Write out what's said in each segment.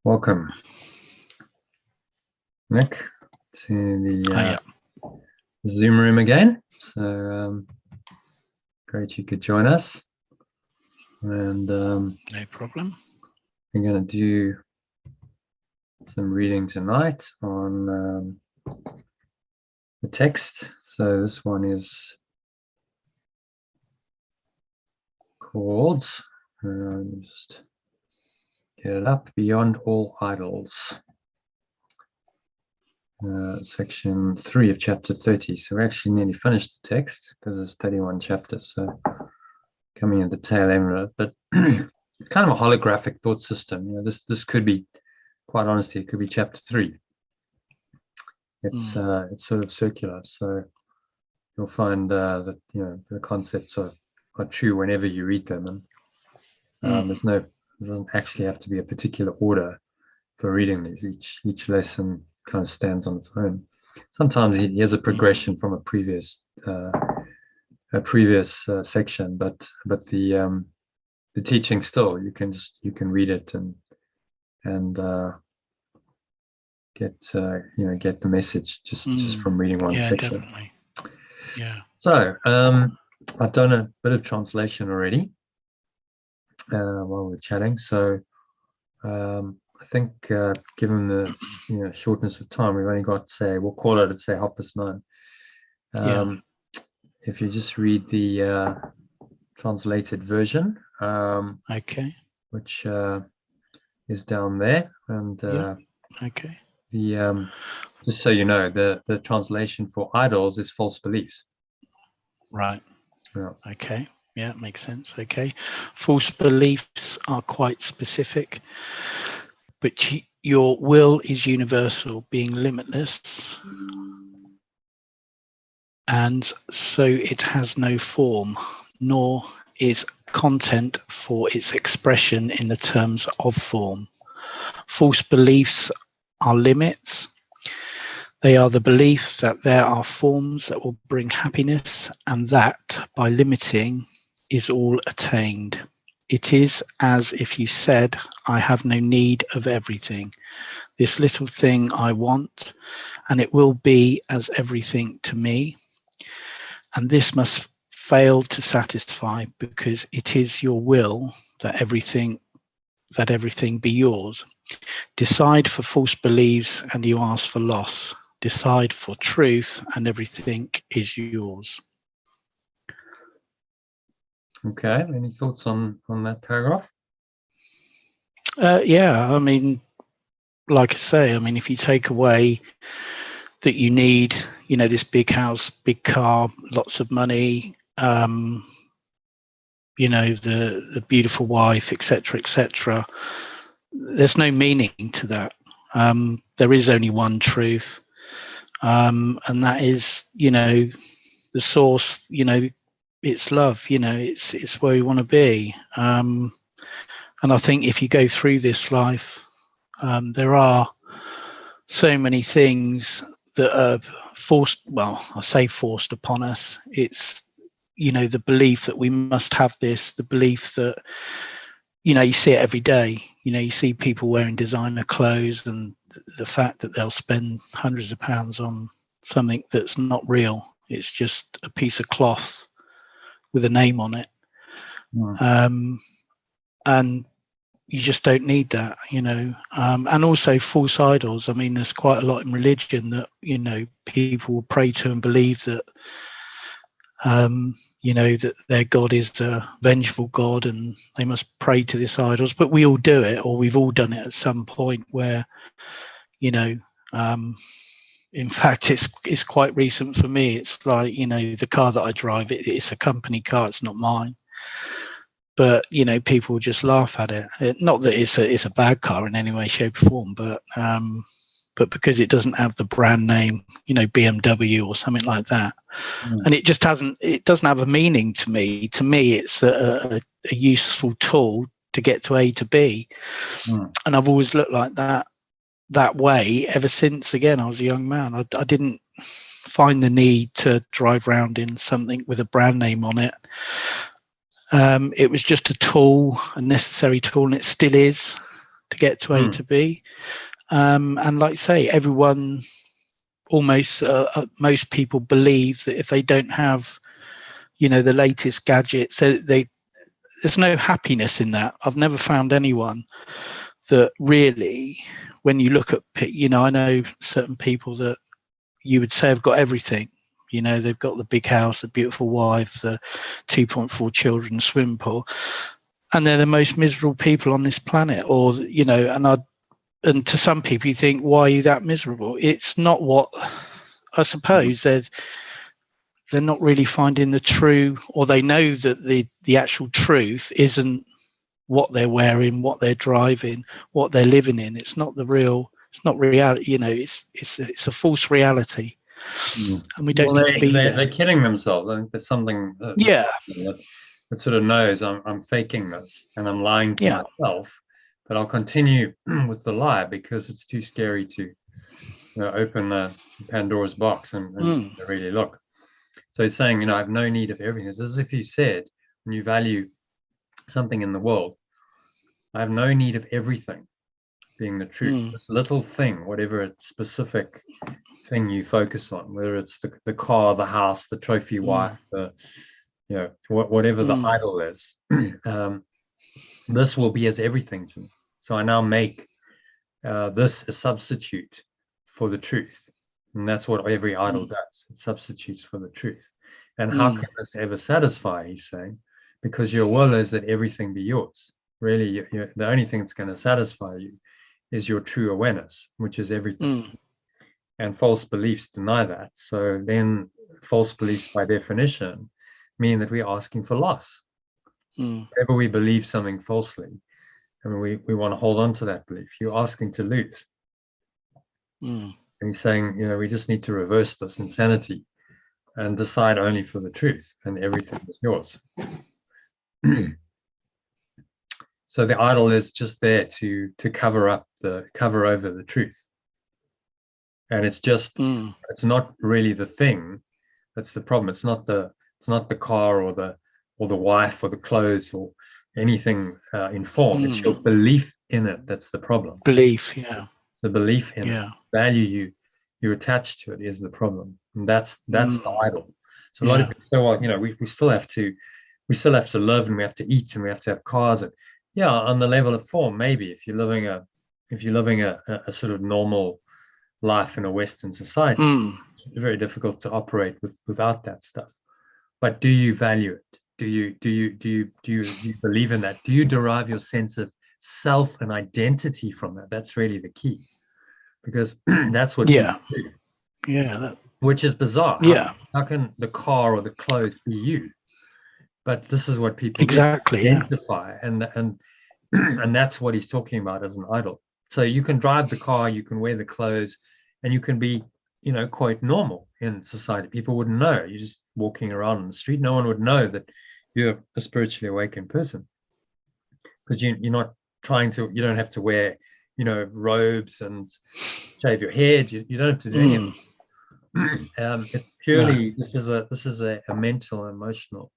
Welcome, Nick, to the Zoom room again. So great you could join us. And no problem. I'm going to do some reading tonight on the text. So this one is called, just get it up, Beyond All Idols. Section 3 of chapter 30. So we actually nearly finished the text because there's 31 chapters, so coming at the tail end of it. But it's kind of a holographic thought system. You know, this could be, quite honestly, it could be chapter 3. It's sort of circular, so you'll find that the concepts are true whenever you read them, and there doesn't actually have to be a particular order for reading these. Each lesson kind of stands on its own. Sometimes he has a progression from a previous section, but the teaching still, you can read it and get the message just from reading one section. Definitely. Yeah. So I've done a bit of translation already while we're chatting. So I think given the shortness of time, we've only got, we'll call it at 9:30. If you just read the translated version, Okay. which is down there, and okay. The just so you know, the translation for idols is false beliefs. Right. Yeah. Okay. Yeah, makes sense. Okay. False beliefs are quite specific, but your will is universal, being limitless, and so it has no form, nor is content for its expression in the terms of form. False beliefs are limits. They are the belief that there are forms that will bring happiness, and that by limiting is all attained. It is as if you said, I have no need of everything. This little thing I want, and it will be as everything to me. And this must fail to satisfy, because it is your will that everything be yours. Decide for false beliefs and you ask for loss. Decide for truth and everything is yours. Okay, any thoughts on that paragraph? Yeah, I mean, like I say, I mean, if you take away that you need, this big house, big car, lots of money, the beautiful wife, etc., there's no meaning to that. There is only one truth, and that is, the source. It's love. It's where we want to be. And I think if you go through this life, there are so many things that are forced. Well, I say forced upon us. It's the belief that we must have this. The belief that you see it every day. You see people wearing designer clothes, and the fact that they'll spend hundreds of pounds on something that's not real. It's just a piece of cloth with a name on it. And you just don't need that, and also false idols. I mean, there's quite a lot in religion that, people will pray to and believe that, that their God is a vengeful God and they must pray to this idols. But we all do it, or we've all done it at some point where, in fact, it's quite recent for me. It's like, the car that I drive, it's a company car, it's not mine. But, people just laugh at it. Not that it's a bad car in any way, shape or form, but because it doesn't have the brand name, BMW or something like that. And it doesn't have a meaning to me. To me, it's a useful tool to get to A to B. And I've always looked like that way ever since, again, I was a young man. I didn't find the need to drive around in something with a brand name on it. It was just a tool, a necessary tool, and it still is to get to A to B. And like I say, everyone, almost most people believe that if they don't have, the latest gadgets, there's no happiness in that. I've never found anyone that really, when you look at, I know certain people that you would say have got everything. They've got the big house, the beautiful wife, the 2.4 children, swimming pool, and they're the most miserable people on this planet. Or, and to some people you think, why are you that miserable? It's not what, I suppose they're not really finding the true, or they know that the actual truth isn't what they're wearing, what they're driving, what they're living in. It's not the real, it's not reality, it's a false reality. And we don't need to be there. They're kidding themselves. I think there's something that sort of knows I'm faking this and I'm lying to myself, but I'll continue with the lie because it's too scary to open Pandora's box and really look. So he's saying, I have no need of everything. It's as if you said, when you value something in the world, I have no need of everything being the truth. This little thing, whatever specific thing you focus on, whether it's the car, the house, the trophy wife, whatever the idol is, this will be as everything to me. So I now make this a substitute for the truth. And that's what every idol does. It substitutes for the truth. And how can this ever satisfy, he's saying? Because your will is that everything be yours. Really, the only thing that's going to satisfy you is your true awareness, which is everything. And false beliefs deny that. So then false beliefs, by definition, mean that we're asking for loss. Whenever we believe something falsely, and we want to hold on to that belief, you're asking to lose. And he's saying, we just need to reverse this insanity and decide only for the truth, and everything is yours. So the idol is just there to cover over the truth. And it's just it's not really the thing that's the problem. It's not the car or the wife or the clothes or anything in form. It's your belief in it that's the problem. Belief, yeah. The belief in it, value you attach to it is the problem, and that's the idol. So a lot of people say, well, we still have to live, and we have to eat, and we have to have cars, and on the level of form, maybe if you're living a sort of normal life in a Western society, it's very difficult to operate without that stuff. But do you value it? Do you believe in that? Do you derive your sense of self and identity from that? That's really the key, because that's what people do. Which is bizarre. How can the car or the clothes be you? But this is what people identify, and that's what he's talking about as an idol. So you can drive the car, you can wear the clothes, and you can be, quite normal in society. People wouldn't know. You're just walking around on the street. No one would know that you're a spiritually awakened person, because you're not trying to. You don't have to wear, robes and shave your head. You don't have to do anything. It's purely this is a mental, emotional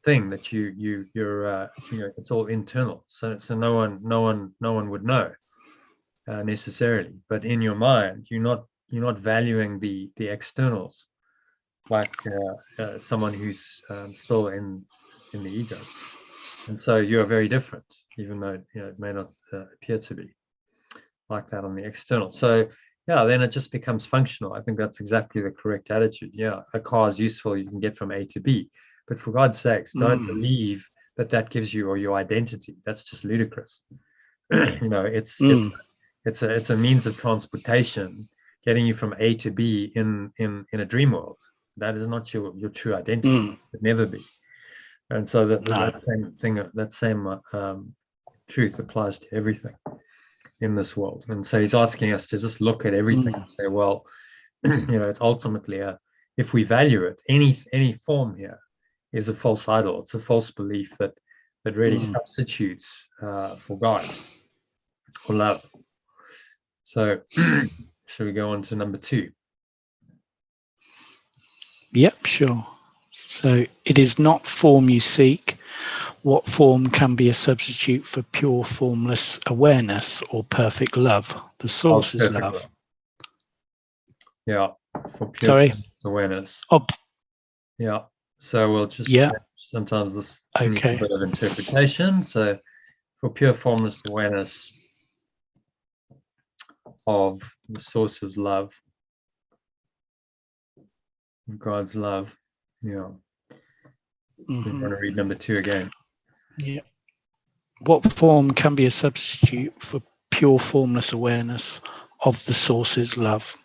thing that you're it's all internal. So no one would know necessarily. But in your mind, you're not valuing the externals, like someone who's still in the ego. And so you're very different, even though it may not appear to be like that on the external. So then it just becomes functional. I think that's exactly the correct attitude. A car is useful. You can get from A to B, but for God's sakes, don't believe that gives you or your identity. That's just ludicrous. It's a means of transportation, getting you from A to B in a dream world. That is not your true identity. It could never be. And so that same thing, that same truth applies to everything in this world. And so he's asking us to just look at everything and say, well, it's ultimately if we value it, any form here is a false idol. It's a false belief that really substitutes for God or love. So shall we go on to number 2? Yep, sure. So it is not form you seek, What form can be a substitute for pure formless awareness or perfect love? The source is perfect love. Yeah, for pure Sorry. awareness. Oh, Yeah. So we'll just yeah. sometimes this needs Okay. a bit of interpretation. So for pure formless awareness of the source's love, God's love. Yeah. You want to read number 2 again? Yeah. What form can be a substitute for pure formless awareness of the source's love?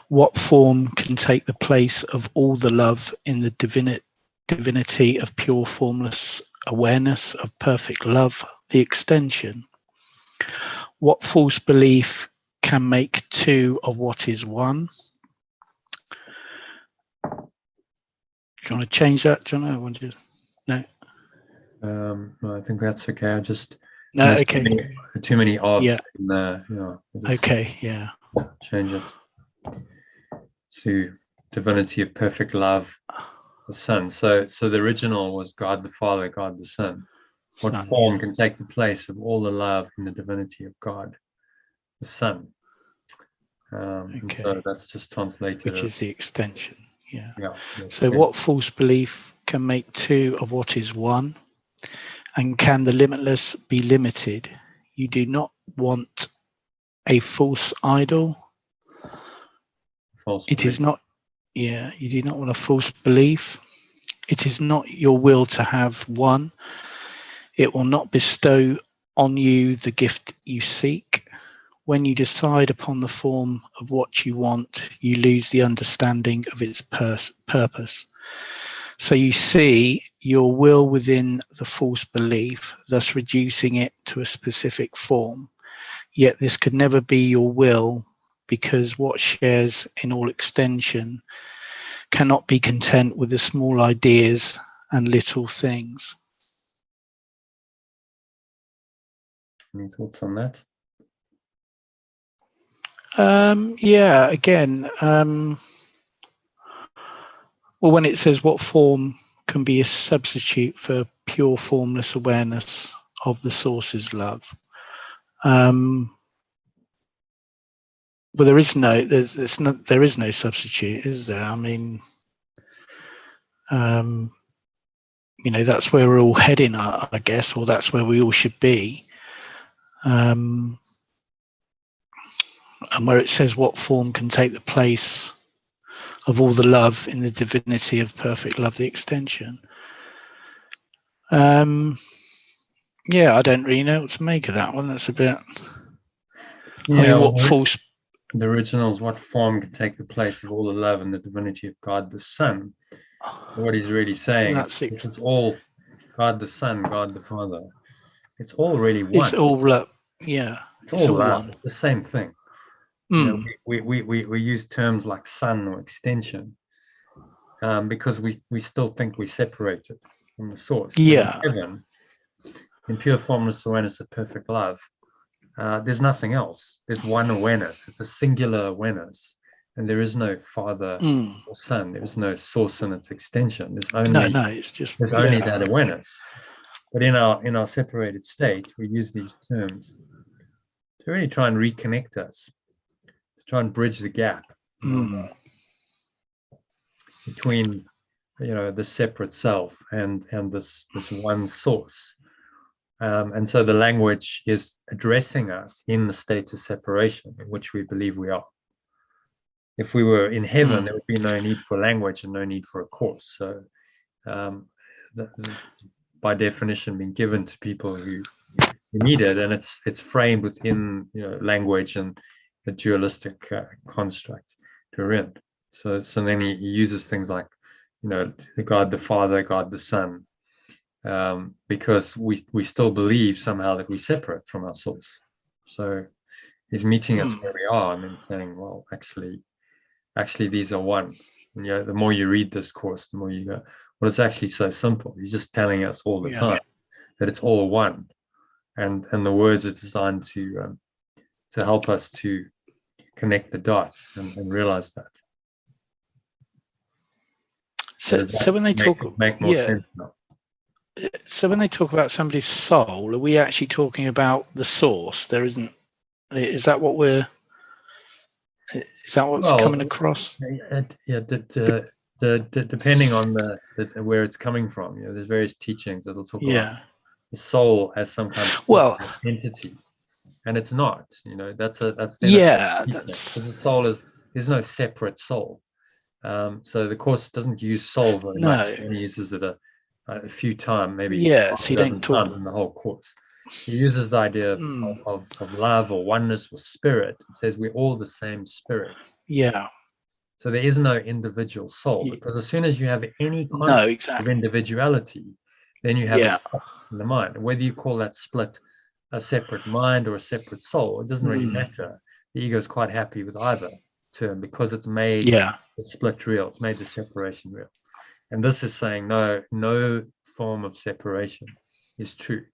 What form can take the place of all the love in the divinity of pure formless awareness of perfect love, the extension? What false belief can make two of what is one? Do you want to change that, John? I want you. No. No, I think that's okay. I just No. Okay. Too many ofs Yeah. in there. Yeah. Okay. Yeah. Change it to divinity of perfect love, the Son. So the original was God the Father, God the Son. What Son, form yeah. can take the place of all the love in the divinity of God the Son? Okay. And so that's just translated, which is the extension. Yeah. Yeah. So what false belief can make two of what is one? And can the limitless be limited? You do not want a false idol. False It belief. is not, yeah, you do not want a false belief. It is not your will to have one. It will not bestow on you the gift you seek. When you decide upon the form of what you want, you lose the understanding of its purpose. So you see your will within the false belief, thus reducing it to a specific form. Yet this could never be your will, because what shares in all extension cannot be content with the small ideas and little things. Any thoughts on that? Yeah, again, well, when it says what form can be a substitute for pure formless awareness of the source's love, well, there is no substitute, is there? I mean, that's where we're all heading, I guess, or that's where we all should be. And where it says what form can take the place of all the love in the divinity of perfect love, the extension. Yeah, I don't really know what to make of that one. That's a bit. Yeah, I mean, what false? The original is what form can take the place of all the love and the divinity of God the Son. What he's really saying is it's all God the Son, God the Father. It's all really one. It's all love. Yeah, it's all love. It's the same thing. We use terms like Son or extension because we still think we separate it from the source. Yeah. But in heaven, in pure formless awareness of perfect love, there's nothing else. There's one awareness. It's a singular awareness, and there is no Father or Son. There is no source and its extension. There's only it's just only that awareness. But in our separated state, we use these terms to really try and reconnect us, to try and bridge the gap between the separate self and this one source. And so the language is addressing us in the state of separation in which we believe we are. If we were in heaven, there would be no need for language and no need for a course. So by definition being given to people who need it, and it's framed within language and the dualistic construct we're in. So then he uses things like God the Father, God the Son, because we still believe somehow that we separate from our source. So he's meeting us where we are and then saying, well, actually these are one. And, the more you read this course, the more you go, well, it's actually so simple. He's just telling us all the time that it's all one, and the words are designed to help us to connect the dots and realize that. So when they make more sense now? So when they talk about somebody's soul, are we actually talking about the source? There isn't. Is that what we're? Is that what's coming across? Yeah, depending on the where it's coming from, there's various teachings that'll talk about the soul as some kind of entity, and it's not. That's the soul there's no separate soul. So the Course doesn't use soul very much. It only uses it a few times, maybe so you don't talk times in the whole Course. He uses the idea of love or oneness or spirit. It says we're all the same spirit. Yeah. So there is no individual soul, because as soon as you have any concept of individuality, then you have a split in the mind. Whether you call that split a separate mind or a separate soul, it doesn't really matter. The ego is quite happy with either term, because it's made the split real. It's made the separation real. And this is saying no form of separation is true.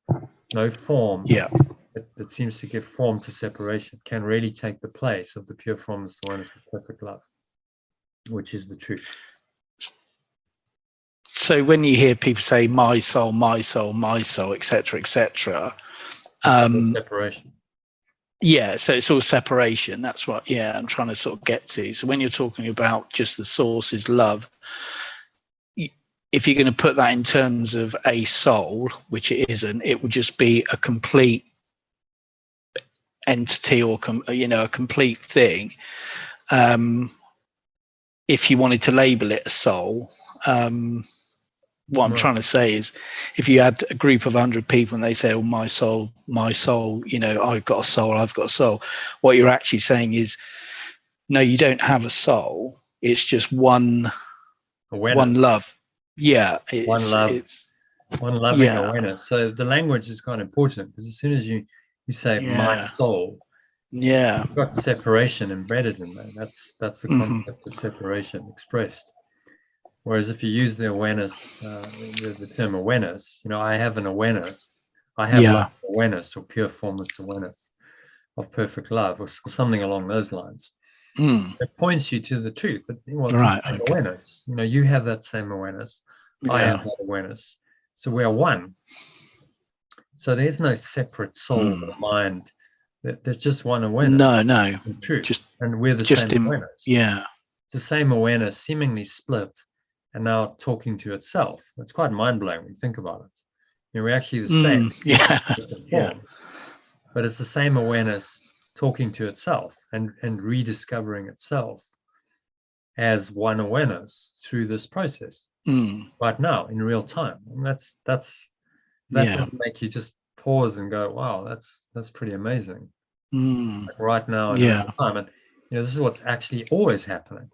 No form that seems to give form to separation can really take the place of the pure formless oneness of perfect love, which is the truth. So when you hear people say my soul, my soul, my soul, etc., etc., separation. Yeah, so it's all separation. That's what I'm trying to sort of get to. So when you're talking about just the source is love, if you're going to put that in terms of a soul, which it isn't, it would just be a complete entity or a complete thing. If you wanted to label it a soul, what I'm trying to say is, if you had a group of 100 people and they say, oh, my soul, I've got a soul, I've got a soul, what you're actually saying is, no, you don't have a soul. It's just one love. Yeah. One loving awareness. So the language is quite important, because as soon as you say my soul, you've got separation embedded in there. That's the concept of separation expressed. Whereas if you use the awareness, the term awareness, I have an awareness. I have awareness, or pure formless awareness of perfect love, or something along those lines. It points you to the truth. Awareness. You have that same awareness. I have that awareness. So we are one. So there's no separate soul or mind. There's just one awareness. No. Truth. And we're the same awareness. Yeah. It's the same awareness, seemingly split, and now talking to itself. It's quite mind-blowing when you think about it. We're actually the same. Form, but it's the same awareness talking to itself and rediscovering itself as one awareness through this process right now in real time. And that doesn't make you just pause and go, wow, that's pretty amazing. Like right now in real time. And this is what's actually always happening.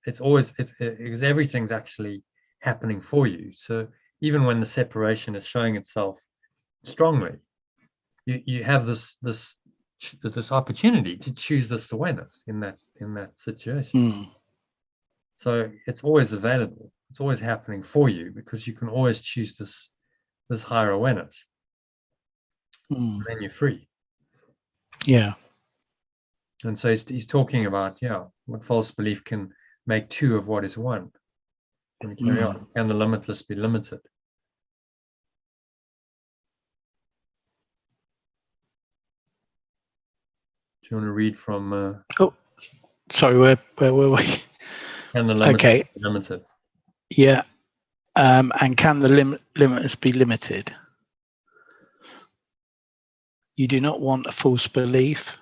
It's because everything's actually happening for you. So even when the separation is showing itself strongly, you have this opportunity to choose this awareness in that situation. So it's always available. It's always happening for you, because you can always choose this higher awareness. And then you're free. Yeah. And so he's talking about, what false belief can make two of what is one. And carry on. Can the limitless be limited? Do you want to read from? Sorry, where were we? Can the limitless be limited? Yeah. And can the limitless be limited? You do not want a false belief.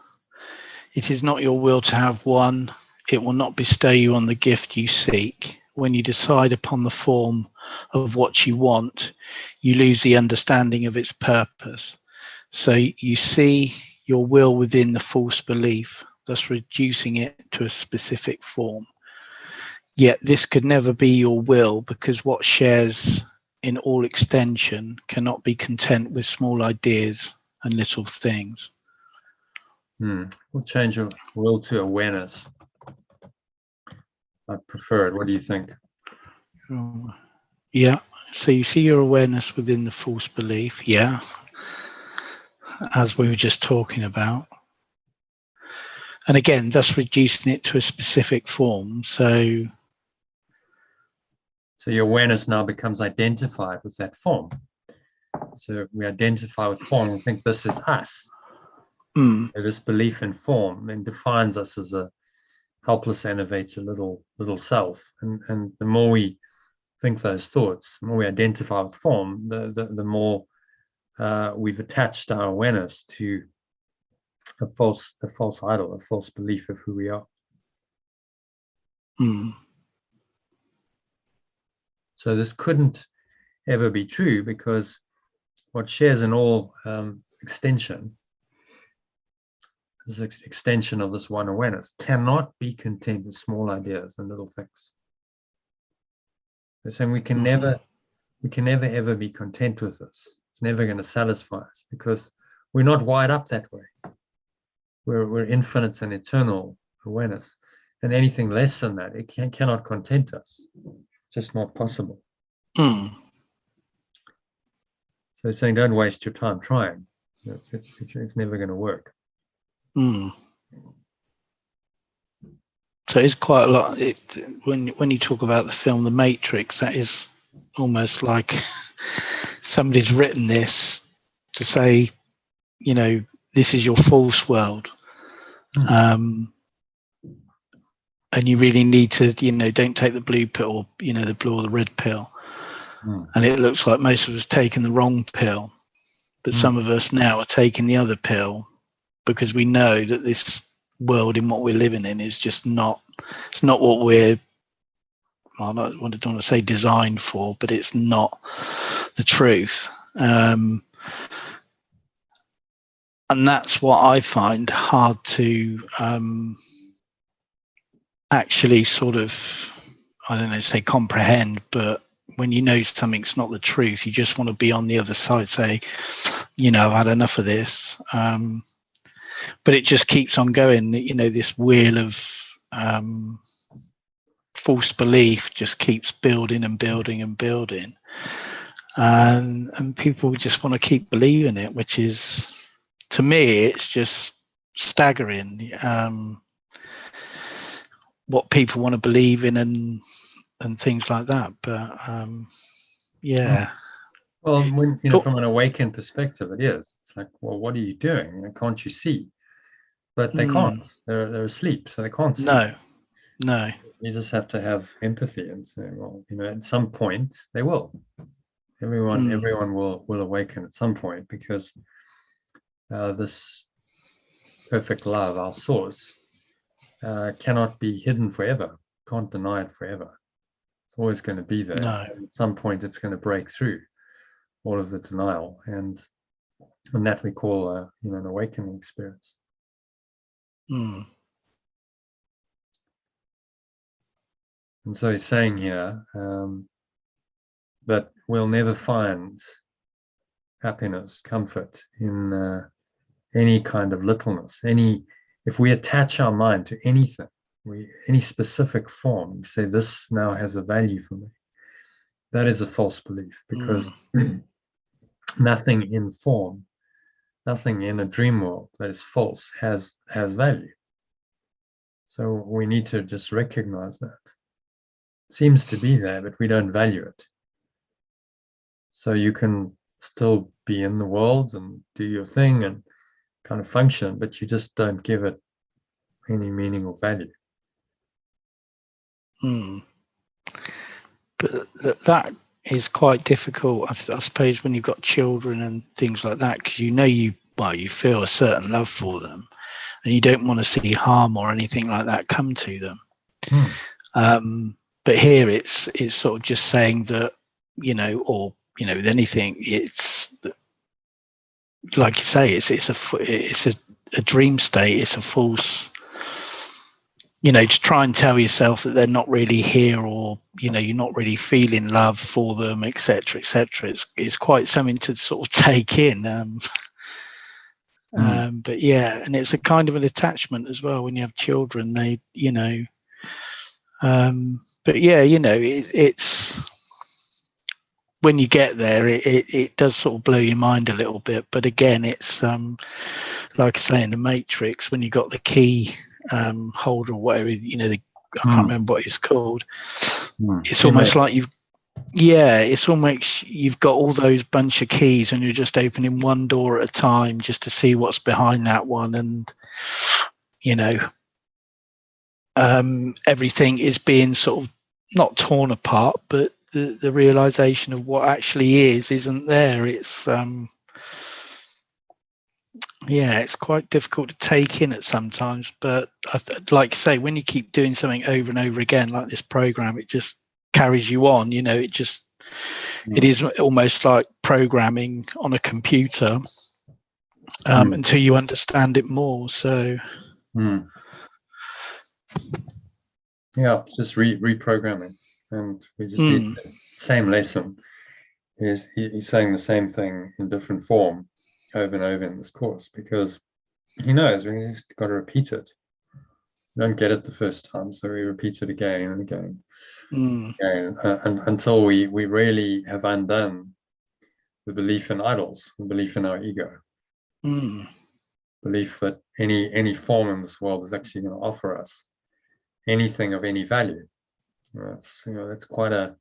It is not your will to have one. It will not bestow you on the gift you seek. When you decide upon the form of what you want, you lose the understanding of its purpose. So you see your will within the false belief, thus reducing it to a specific form. Yet this could never be your will, because what shares in all extension cannot be content with small ideas and little things. We'll change your will to awareness. I prefer it. What do you think? Yeah. So you see your awareness within the false belief. Yeah. As we were just talking about. And again, thus reducing it to a specific form. So So your awareness now becomes identified with that form. So we identify with form and think this is us. Mm. So this belief in form then defines us as a helpless, animated little self. And the more we think those thoughts, the more we identify with form, the more we've attached our awareness to a false idol, a false belief of who we are. Mm. So this couldn't ever be true, because what shares in all extension, this extension of this one awareness, cannot be content with small ideas and little things. They're saying we can never ever be content with this. It's never going to satisfy us, because we're not wired up that way. We're infinite and eternal awareness, and anything less than that, it cannot content us. Just not possible. Mm. So he's saying, don't waste your time trying. It's never going to work. Mm. So it's quite a lot. When you talk about the film The Matrix, that is almost like somebody's written this to say, this is your false world. Mm. And you really need to, don't take the blue pill, or, the blue or the red pill. Mm. And it looks like most of us taking the wrong pill, but some of us now are taking the other pill, because we know that this world in what we're living in is just not, it's not what we're, I don't want to say designed for, but it's not the truth. And that's what I find hard to actually sort of, I don't know, say comprehend, but when you know something's not the truth, you just want to be on the other side, say, I've had enough of this. But it just keeps on going, this wheel of false belief just keeps building and building and building. And people just want to keep believing it, which is, to me, it's just staggering what people want to believe in and things like that. But yeah. Well, when from an awakened perspective, it is. It's like, well, what are you doing? Can't you see? But they can't. They're asleep, so they can't see. No. You just have to have empathy and say, well, at some point they will. Everyone will awaken at some point, because this perfect love, our source, cannot be hidden forever. Can't deny it forever. It's always going to be there. No. And at some point, it's going to break through all of the denial, and that we call an awakening experience. Mm. And so he's saying here that we'll never find happiness, comfort in any kind of littleness. If we attach our mind to anything, any specific form, we say this now has a value for me. That is a false belief, because nothing in form, nothing in a dream world that is false has value. So we need to just recognize that. It seems to be there, but we don't value it. So you can still be in the world and do your thing and kind of function, but you just don't give it any meaning or value. But that is quite difficult, I suppose, when you've got children and things like that, because you feel a certain love for them, and you don't want to see harm or anything like that come to them. But here it's sort of just saying that, with anything, it's like you say, it's a dream state. It's a false, to try and tell yourself that they're not really here, or you're not really feeling love for them, etc., etc. It's quite something to sort of take in. But yeah, and it's a kind of an attachment as well when you have children. They, but yeah, it's when you get there, it does sort of blow your mind a little bit. But again, it's like I say in The Matrix, when you got the key holder or whatever, I can't remember what it's called. It's almost like Yeah, it's almost you've got all those bunch of keys and you're just opening one door at a time just to see what's behind that one. And, you know, everything is being sort of not torn apart, but the realization of what actually isn't there. It's, yeah, it's quite difficult to take in at sometimes. But like I say, when you keep doing something over and over again, like this program, it just carries you on, you know, it is almost like programming on a computer until you understand it more. So, yeah, just reprogramming, and we just did the same lesson. He's saying the same thing in different form over and over in this course because he knows we just got to repeat it. We don't get it the first time, so we repeat it again and again. And until we really have undone the belief in idols, the belief in our ego, belief that any form in this world is actually going to offer us anything of any value. That's quite a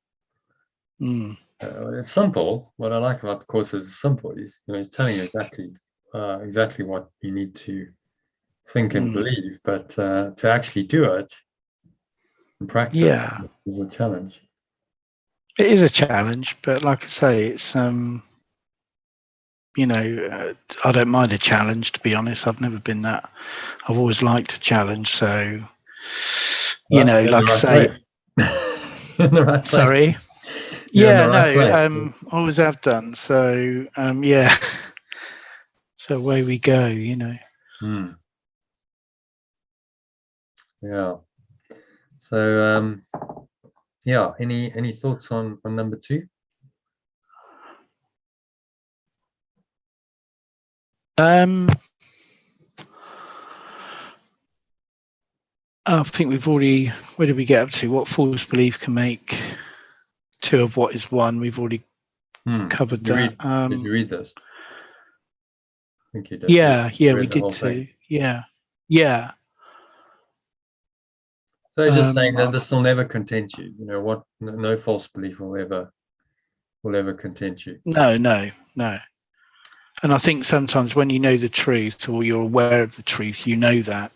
it's simple. What I like about the course is it's simple. He's telling you exactly what you need to think and believe, but to actually do it in practice is a challenge. It is a challenge, but like I say, it's you know, I don't mind a challenge, to be honest. I've never been that. I've always liked a challenge. So, you know, like I say, in the right place. Sorry. Yeah, no, always have done. So, yeah. So away we go, you know. Yeah. So, yeah. Any thoughts on number 2? I think we've already. Where did we get up to? What false belief can make 2 of what is 1? We've already covered that. Did you read this? I think you did. Yeah, we did too. Yeah. So just saying that this will never content you. You know what? No false belief will ever content you. No. And I think sometimes when you know the truth or you're aware of the truth, you know that.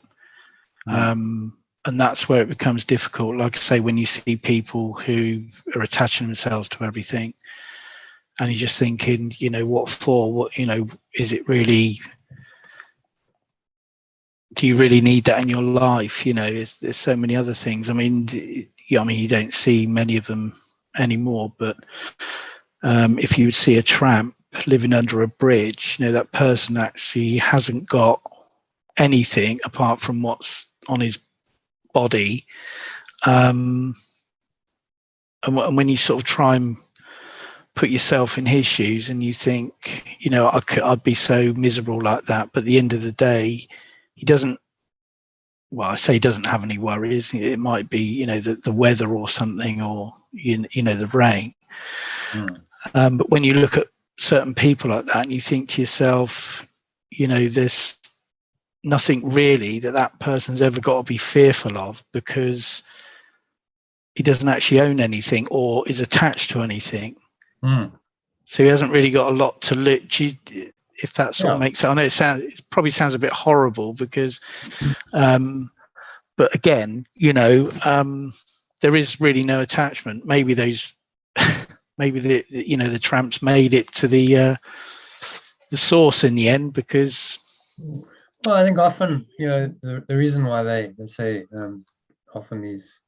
And that's where it becomes difficult. Like I say, when you see people who are attaching themselves to everything and you're just thinking, you know, what for? What, you know, is it really, do you really need that in your life? You know, there's so many other things. I mean, you don't see many of them anymore, but if you would see a tramp living under a bridge, you know, that person actually hasn't got anything apart from what's on his body. And when you sort of try and put yourself in his shoes and you think, you know, I'd be so miserable like that. But at the end of the day, he doesn't, well, I say he doesn't have any worries. It might be, you know, the weather or something, or, you know, the rain. But when you look at certain people like that and you think to yourself, you know, there's nothing really that person's ever got to be fearful of, because he doesn't actually own anything or is attached to anything. So he hasn't really got a lot to look. If that sort of makes sense. I know it probably sounds a bit horrible because, but again, you know, there is really no attachment. Maybe maybe the tramps made it to the source in the end because. Well, I think often, you know, the reason why they say often these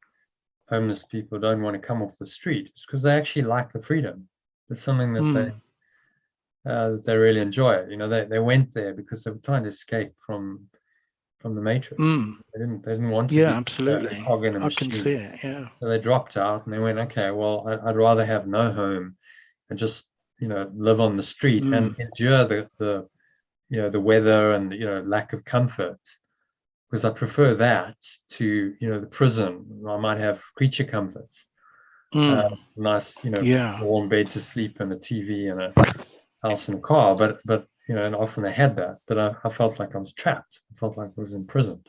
homeless people don't want to come off the street is because they actually like the freedom. It's something that they really enjoy. You know, they went there because they were trying to escape from the matrix. They didn't want to be absolutely. a cog in a machine. I can see it. Yeah. So they dropped out and they went, okay, well, I'd rather have no home and just, you know, live on the street and endure the you know, the weather and, you know, lack of comfort, because I prefer that to, you know, the prison. I might have creature comforts, nice, you know, warm bed to sleep and a TV and a house and a car, but you know, and often they had that, but I felt like I was trapped. I felt like I was imprisoned.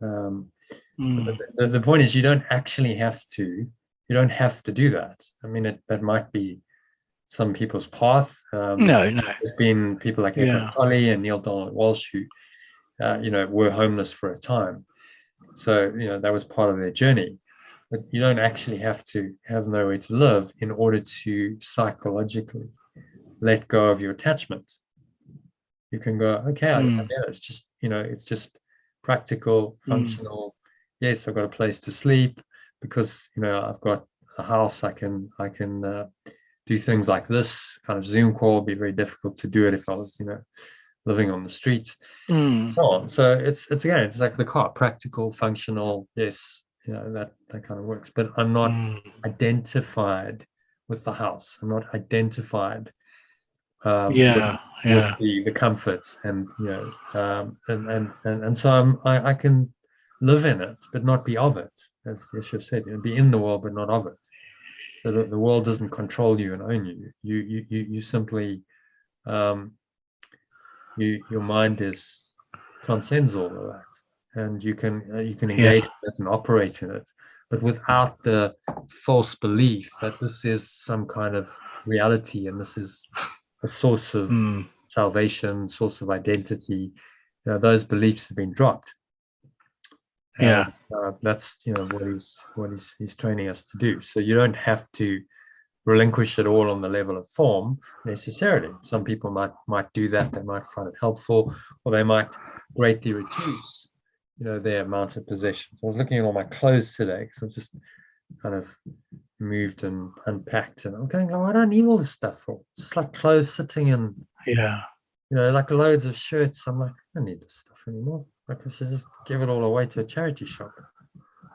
The point is, you don't actually have to. You you don't have to do that. I mean, that might be some people's path. No. There's been people like Eckhart Yeah. Tolle and Neil Donald Walsh who, were homeless for a time. So, that was part of their journey. But you don't actually have to have nowhere to live in order to psychologically let go of your attachment. You can go, okay, I get it. It's just, it's just practical, functional. Yes, I've got a place to sleep because, I've got a house. I can do things like this kind of Zoom call. It'd be very difficult to do it if I was, living on the street. So it's like the car, practical, functional. Yes, that kind of works. But I'm not identified with the house. I'm not identified with the comforts, and and so I can live in it but not be of it, as Yeshua said, be in the world but not of it. So that the world doesn't control you and own you. You simply your mind transcends all of that, and you can engage in it and operate in it, but without the false belief that this is some kind of reality and this is a source of salvation, source of identity. Those beliefs have been dropped. That's what he's training us to do. So you don't have to relinquish it all on the level of form necessarily. Some people might do that. They might find it helpful, or they might greatly reduce their amount of possessions. I was looking at all my clothes today because I've just kind of moved and unpacked, and I'm going, oh, I don't need all this stuff for just like clothes sitting in, like loads of shirts. I'm like, I don't need this stuff anymore. I can just give it all away to a charity shop.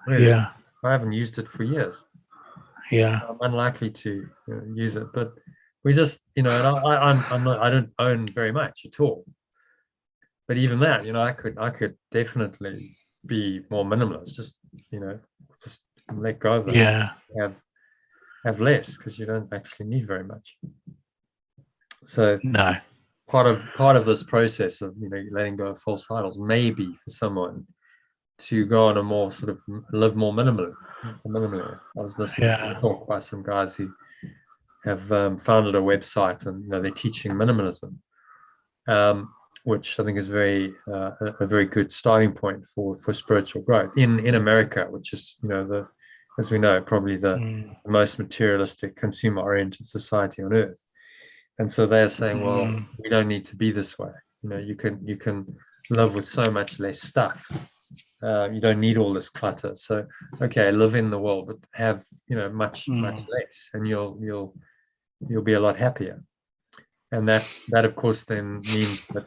Really, I haven't used it for years. I'm unlikely to use it, but we just, and I don't own very much at all. But even that, I could definitely be more minimalist. Just let go of it. Have less, because you don't actually need very much. So part of this process of letting go of false idols may be for someone to go on a more sort of live more minimally. I was listening to a talk by some guys who have founded a website, and they're teaching minimalism, which I think is a very good starting point for spiritual growth in America, which is as we know, probably the most materialistic, consumer-oriented society on earth. And so they're saying, well, we don't need to be this way. You can live with so much less stuff. You don't need all this clutter. So, okay, live in the world, but have much less, and you'll be a lot happier. And that of course then means that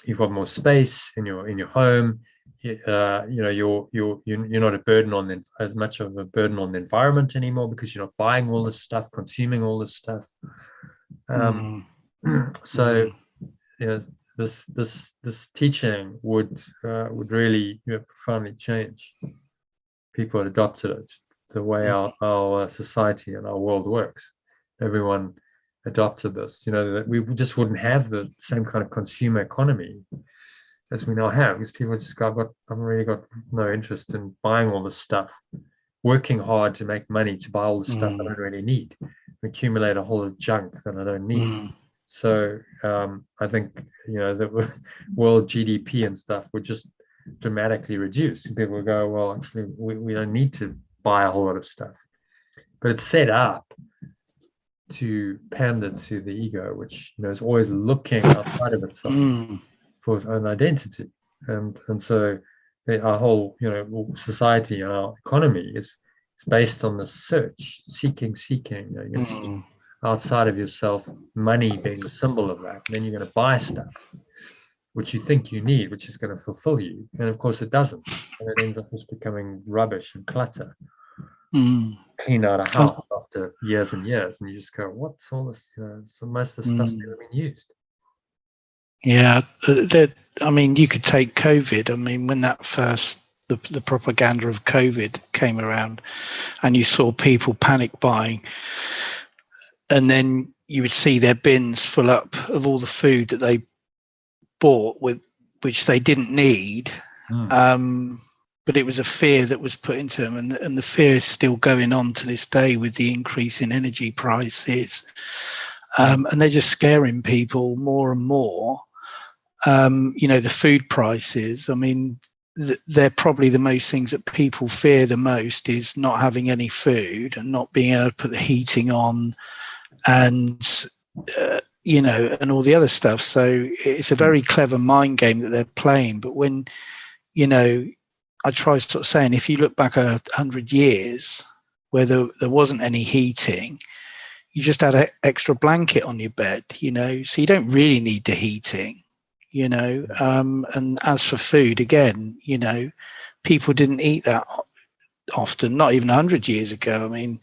you've got more space in your home. You're not a burden as much of a burden on the environment anymore, because you're not buying all this stuff, consuming all this stuff. So this teaching would really profoundly change. People had adopted it, the way our society and our world works. Everyone adopted this, that we just wouldn't have the same kind of consumer economy as we now have, because people just I've really got no interest in buying all this stuff, working hard to make money to buy all the stuff I don't really need, accumulate a whole lot of junk that I don't need. So I think the world GDP and stuff would just dramatically reduce. People would go, well, actually we don't need to buy a whole lot of stuff. But it's set up to pander to the ego, which is always looking outside of itself for its own identity, and so our whole society and our economy is based on the search, seeking. You're going to seek outside of yourself, money being the symbol of that. And then you're going to buy stuff which you think you need, which is going to fulfill you, and of course it doesn't, and it ends up just becoming rubbish and clutter. Clean out a house after years and years, and you just go, what's all this? So most of the stuff's never been used. I mean, you could take COVID. I mean, when that first the propaganda of COVID came around, and you saw people panic buying, and then you would see their bins full up of all the food that they bought which they didn't need. but it was a fear that was put into them, and the fear is still going on to this day with the increase in energy prices, and they're just scaring people more and more. The food prices, I mean, they're probably the most things that people fear the most, is not having any food and not being able to put the heating on, and and all the other stuff. So it's a very clever mind game that they're playing. But when, I try sort of saying, if you look back 100 years where there wasn't any heating, you just had an extra blanket on your bed, so you don't really need the heating, and as for food, again, people didn't eat that often, not even 100 years ago. I mean,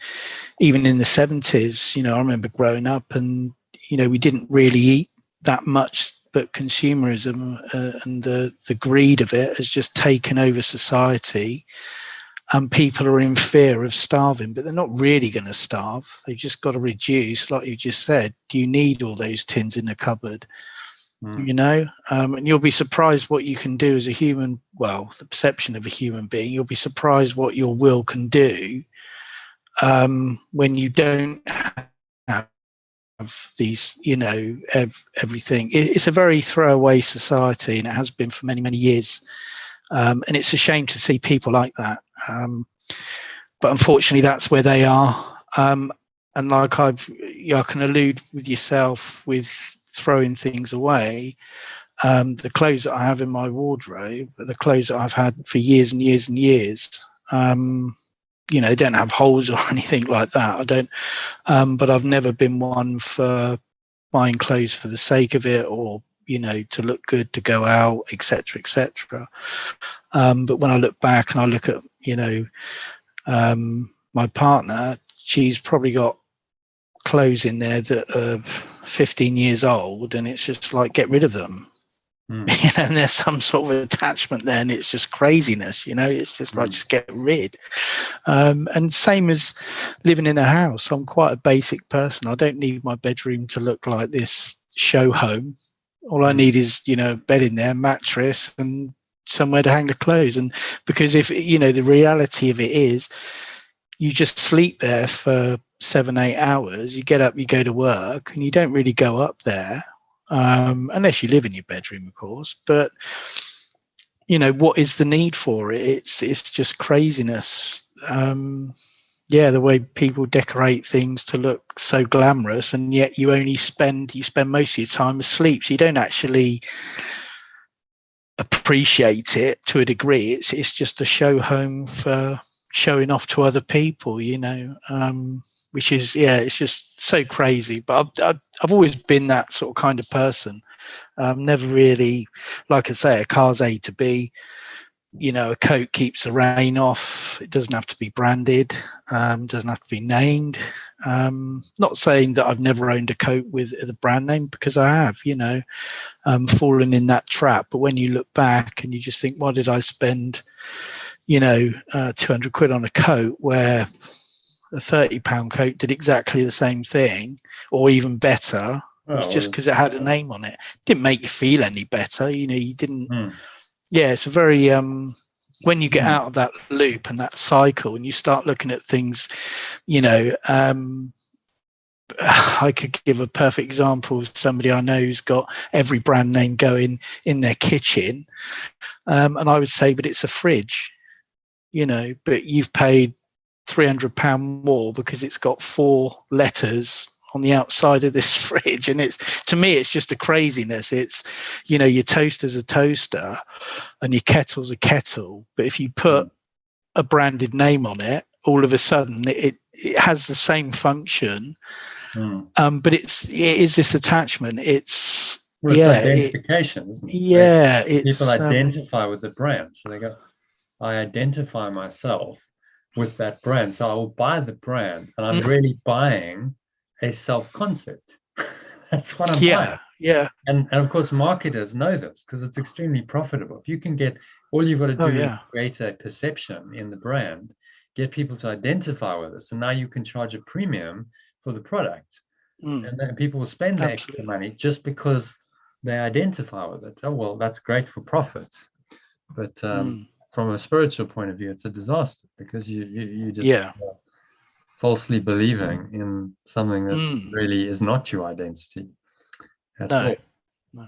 even in the 70s, I remember growing up, and we didn't really eat that much, but consumerism and the greed of it has just taken over society, and people are in fear of starving, but they're not really going to starve. They've just got to reduce, like you just said. Do you need all those tins in the cupboard? And you'll be surprised what you can do as a human. Well, the perception of a human being, you'll be surprised what your will can do when you don't have these, everything. It's a very throwaway society, and it has been for many, many years. And it's a shame to see people like that. But unfortunately, that's where they are. And like I can allude with yourself with throwing things away. The clothes that I have in my wardrobe, the clothes that I've had for years and years and years, they don't have holes or anything like that. I don't, but I've never been one for buying clothes for the sake of it, or, to look good, to go out, etc., etc. But when I look back and I look at, my partner, she's probably got clothes in there that are 15 years old, and it's just like, get rid of them. And there's some sort of attachment there, and it's just craziness. It's just like, just get rid. And same as living in a house. I'm quite a basic person. I don't need my bedroom to look like this show home. All I need is, a bed in there, mattress, and somewhere to hang the clothes. And because if the reality of it is, you just sleep there for 7-8 hours, you get up, you go to work, and you don't really go up there, unless you live in your bedroom, of course. But what is the need for it? It's just craziness. The way people decorate things to look so glamorous, and yet you spend most of your time asleep, so you don't actually appreciate it to a degree. It's just a show home for showing off to other people, which is, it's just so crazy. But I've always been that sort of kind of person. Never really, like I say, a car's A to B. A coat keeps the rain off. It doesn't have to be branded. Doesn't have to be named. Not saying that I've never owned a coat with the brand name, because I have, fallen in that trap. But when you look back and you just think, why did I spend 200 quid on a coat, where a £30 coat did exactly the same thing, or even better? It's just because it had a name on it. Didn't make you feel any better. You didn't. Yeah, it's a very when you get out of that loop and that cycle, and you start looking at things, I could give a perfect example of somebody I know who's got every brand name going in their kitchen, and I would say, but it's a fridge, but you've paid £300 more because it's got 4 letters on the outside of this fridge. And to me, it's just a craziness. It's, your toaster's a toaster and your kettle's a kettle. But if you put a branded name on it, all of a sudden it has the same function. But it is this attachment. It's identification, isn't it? Yeah. People identify with the brand. So they go, I identify myself with that brand. So I will buy the brand, and I'm really buying a self-concept. That's what I'm buying. Yeah. And of course, marketers know this because it's extremely profitable. If you can get, all you've got to do is create a perception in the brand, get people to identify with it. So now you can charge a premium for the product. And then people will spend the extra money just because they identify with it. Oh, well, that's great for profit. But from a spiritual point of view, it's a disaster, because you just Yeah. falsely believing in something that Mm. really is not your identity at No. all. No.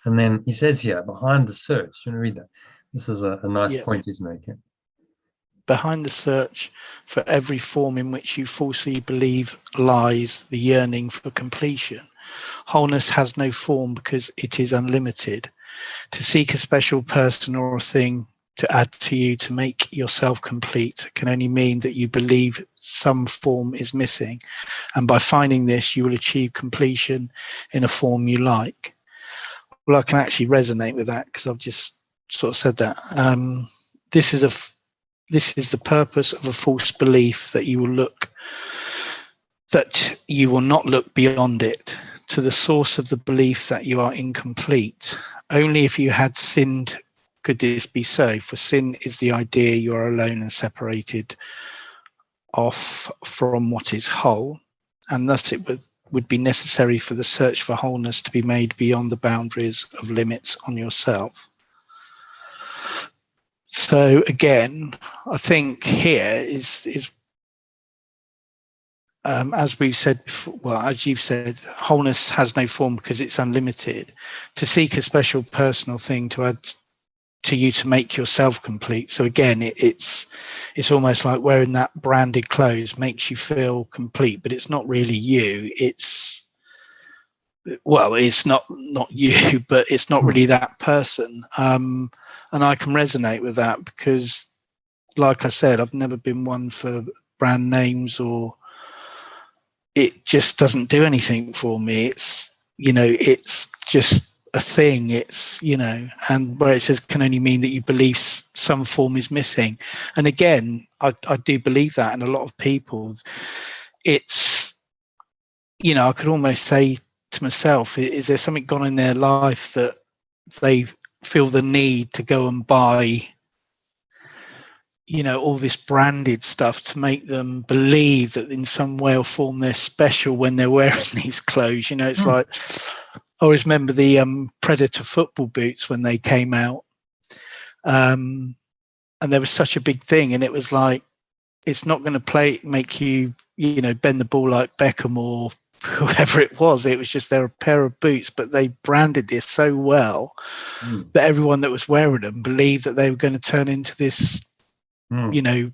And then he says here, behind the search, you want to read that? This is a nice Yeah. point he's making. Behind the search for every form in which you falsely believe lies the yearning for completion. Wholeness has no form because it is unlimited. To seek a special person or a thing to add to you to make yourself complete can only mean that you believe some form is missing. And by finding this, you will achieve completion in a form you like. Well, I can actually resonate with that because I've just sort of said that. This is the purpose of a false belief that you will not look beyond it, to the source of the belief that you are incomplete. Only if you had sinned could this be so, for sin is the idea you are alone and separated off from what is whole, and thus it would be necessary for the search for wholeness to be made beyond the boundaries of limits on yourself. So again, I think here is as we've said before, well, as you've said, wholeness has no form because it's unlimited. To seek a special personal thing to add to you to make yourself complete. So again, it's almost like wearing that branded clothes makes you feel complete, but it's not really you. It's not you, but it's not really that person. And I can resonate with that because, like I said, I've never been one for brand names, or it just doesn't do anything for me. It's just a thing. It's, and where it says can only mean that you believe some form is missing. And again, I do believe that in a lot of people. It's, I could almost say to myself, is there something gone in their life that they feel the need to go and buy, all this branded stuff to make them believe that in some way or form they're special when they're wearing these clothes. It's like, I always remember the Predator football boots when they came out. And there was such a big thing, and it was like, it's not going to make you, bend the ball like Beckham or whoever it was. It was just they're a pair of boots, but they branded this so well that everyone that was wearing them believed that they were going to turn into this, Superstar.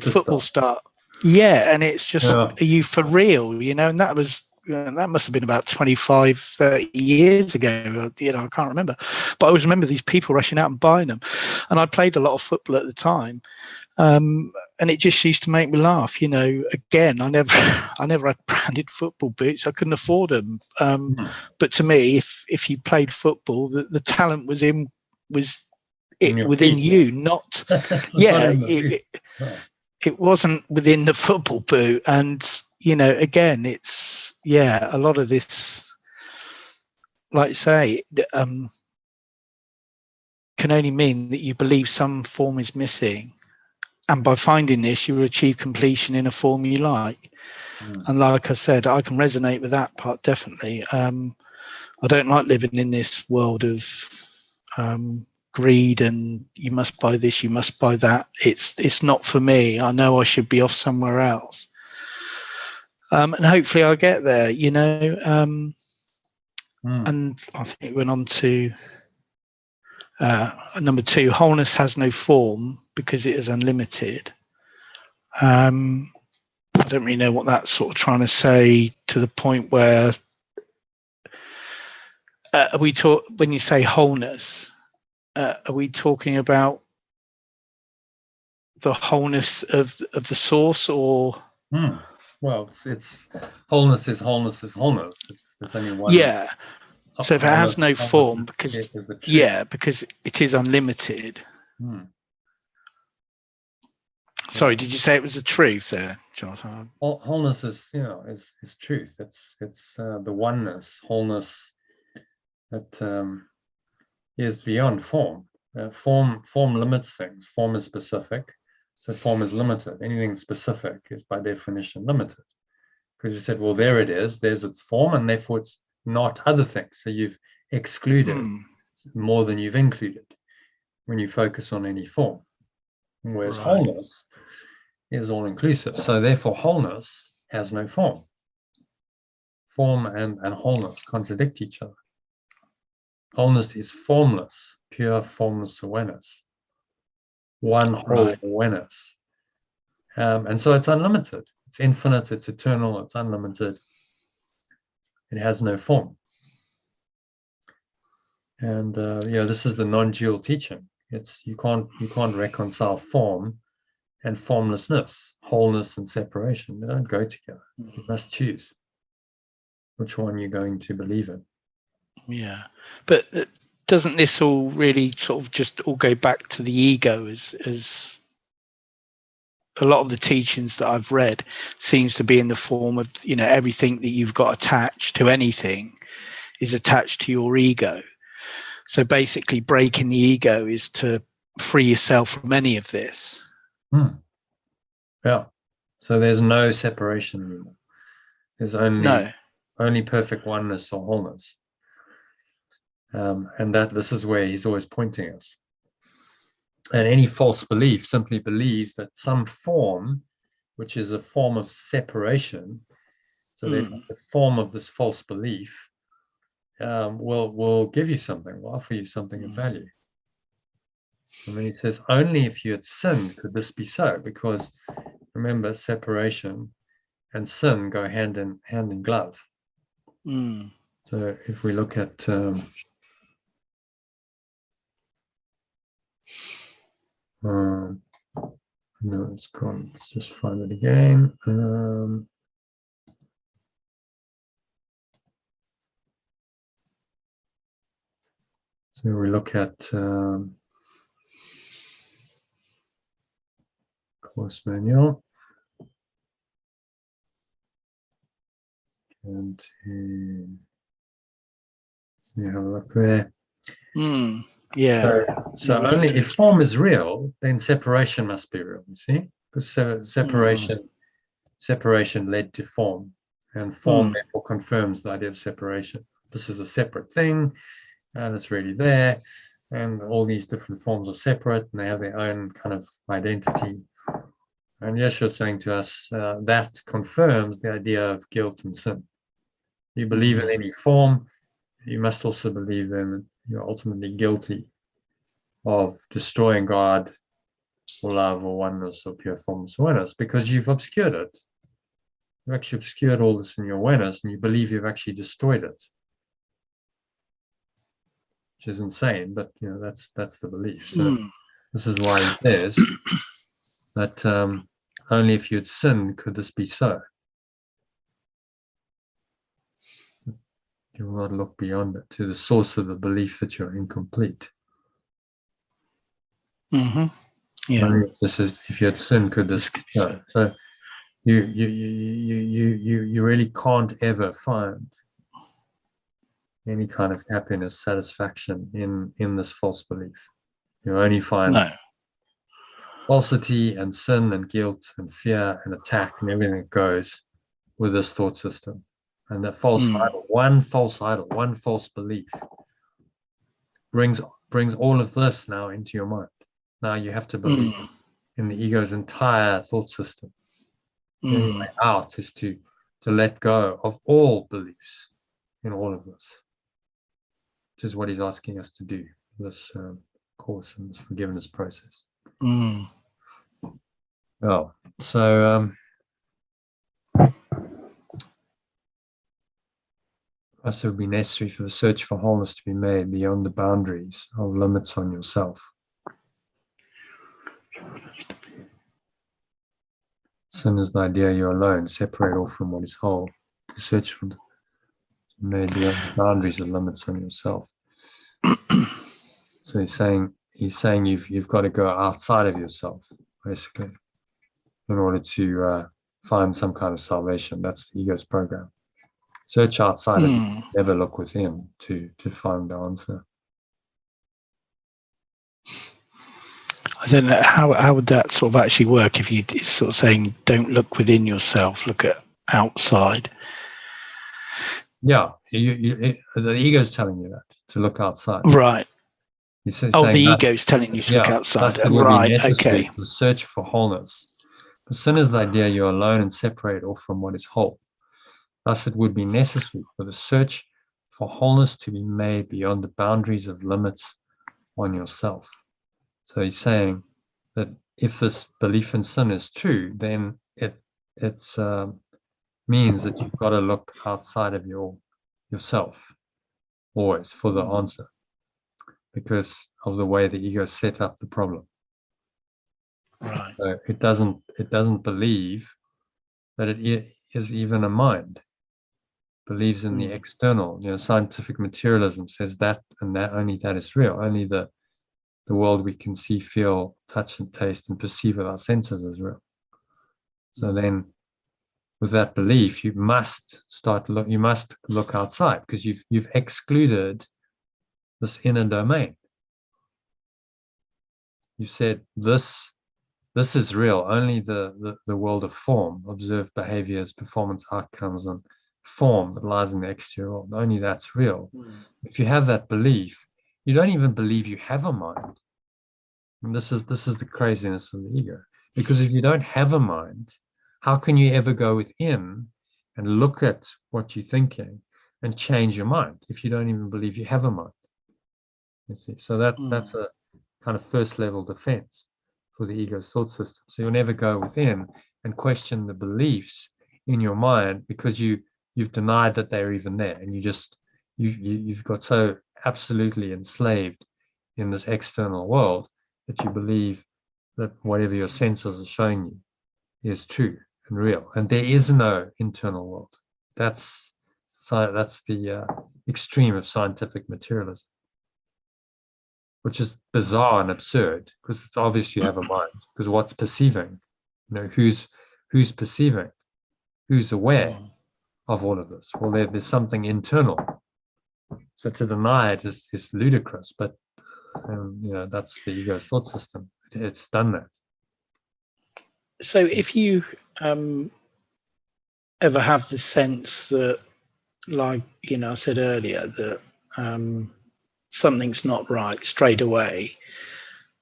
football star. Yeah, and it's just, are you for real? And that was, that must have been about 25, 30 years ago. I can't remember. But I always remember these people rushing out and buying them. And I played a lot of football at the time. And it just used to make me laugh. Again, I never had branded football boots. I couldn't afford them. But to me, if you played football, the talent was within you, not it wasn't within the football boot. And again, it's a lot of this, like you say, can only mean that you believe some form is missing, and by finding this you will achieve completion in a form you like. And like I said, I can resonate with that part, definitely. I don't like living in this world of greed and you must buy this, you must buy that. It's not for me. I know I should be off somewhere else. And hopefully I'll get there, and I think it went on to number 2, wholeness has no form because it is unlimited. I don't really know what that's sort of trying to say, to the point where when you say wholeness, are we talking about the wholeness of the source, or? Well, it's wholeness is wholeness is wholeness. It's only one. Yeah. So if it has no form, because it is unlimited. Sorry, did you say it was the truth there, Jonathan? Wholeness is, is truth. It's the oneness, wholeness that is beyond form. Form limits things. Form is specific, so form is limited. Anything specific is by definition limited, because you said, well, there it is. There's its form, and therefore it's not other things. So you've excluded more than you've included when you focus on any form. whereas Right. wholeness is all-inclusive. So therefore, wholeness has no form. Form and wholeness contradict each other. Wholeness is formless, pure formless awareness, one whole awareness. And so it's unlimited. It's infinite, it's eternal, it's unlimited. It has no form. And this is the non-dual teaching. It's you can't reconcile form and formlessness, wholeness and separation. They don't go together. You must choose which one you're going to believe in. Yeah, but doesn't this all really sort of just all go back to the ego? As a lot of the teachings that I've read seems to be in the form of, everything that you've got attached to anything is attached to your ego. So basically breaking the ego is to free yourself from any of this. Yeah. So there's no separation anymore. There's only perfect oneness or wholeness. And that this is where he's always pointing us. And any false belief simply believes that some form, which is a form of separation, so therefore the form of this false belief will give you something, will offer you something of value. And then he says, only if you had sinned could this be so, because remember, separation and sin go hand in glove. So if we look at no, it's gone. Let's just find it again. So we look at course manual, and so you have a look there. Yeah. So only if form is real, then separation must be real. You see, because separation led to form, and form therefore confirms the idea of separation. This is a separate thing, and it's really there, and all these different forms are separate, and they have their own kind of identity. And Yeshua's saying to us that confirms the idea of guilt and sin. You believe in any form, you must also believe then you're ultimately guilty of destroying God or love or oneness or pure formless awareness, because you've obscured it. You've actually obscured all this in your awareness, and you believe you've actually destroyed it, which is insane. But that's the belief. So this is why he says that only if you had sinned could this be so. You will not look beyond it to the source of the belief that you're incomplete. Yeah. Only if you had sinned could this be so. So you really can't ever find any kind of happiness, satisfaction in this false belief. You only find falsity and sin and guilt and fear and attack and everything that goes with this thought system. And that false idol, one false belief brings all of this now into your mind. Now you have to believe in the ego's entire thought system. The only way out is to let go of all beliefs in all of this, which is what he's asking us to do, this course and this forgiveness process. Well, so it would be necessary for the search for wholeness to be made beyond the boundaries of limits on yourself. Sin is the idea you're alone, separate off from what is whole. To search for made beyond the boundaries of limits on yourself. So he's saying you've got to go outside of yourself, basically, in order to find some kind of salvation. That's the ego's program. Search outside of you, never look within to find the answer. I don't know how would that sort of actually work if you sort of saying don't look within yourself, look at outside. Yeah, the ego's telling you that to look outside. Right. He's Oh, saying the thus, ego's telling you to look outside. thus it would be Right. necessary Okay. for the search for wholeness. But sin is the idea you're alone and separate off from what is whole. Thus it would be necessary for the search for wholeness to be made beyond the boundaries of limits on yourself. So he's saying that if this belief in sin is true, then it means that you've got to look outside of yourself always for the answer, because of the way the ego set up the problem. Right. So it doesn't believe that it is even a mind. It believes in the external. Scientific materialism says that and that only that is real. Only the world we can see, feel, touch, and taste and perceive with our senses is real. So then, with that belief, you must look outside, because you've excluded this inner domain. You said this is real. Only the world of form, observed behaviors, performance outcomes, and form that lies in the exterior world. Only that's real. If you have that belief, you don't even believe you have a mind. And this is the craziness of the ego. Because if you don't have a mind, how can you ever go within and look at what you're thinking and change your mind if you don't even believe you have a mind? You see, so that's a kind of first level defense for the ego's thought system. So you'll never go within and question the beliefs in your mind, because you've denied that they're even there, and you've got so absolutely enslaved in this external world that you believe that whatever your senses are showing you is true and real, and there is no internal world. That's the extreme of scientific materialism, which is bizarre and absurd, because it's obvious you have a mind. Because what's perceiving? Who's perceiving? Who's aware of all of this? Well, there's something internal. So to deny it is ludicrous, but that's the ego's thought system. It's done that. So if you ever have the sense that, like, I said earlier, that something's not right straight away,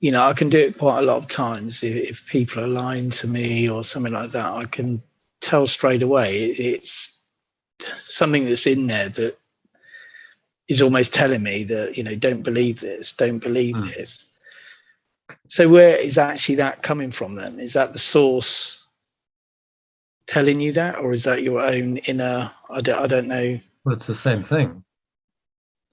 I can do it quite a lot of times. If people are lying to me or something like that, I can tell straight away it's something that's in there that is almost telling me that, don't believe this, don't believe this. So where is actually that coming from then? Is that the source telling you that, or is that your own inner, I don't know. Well, it's the same thing.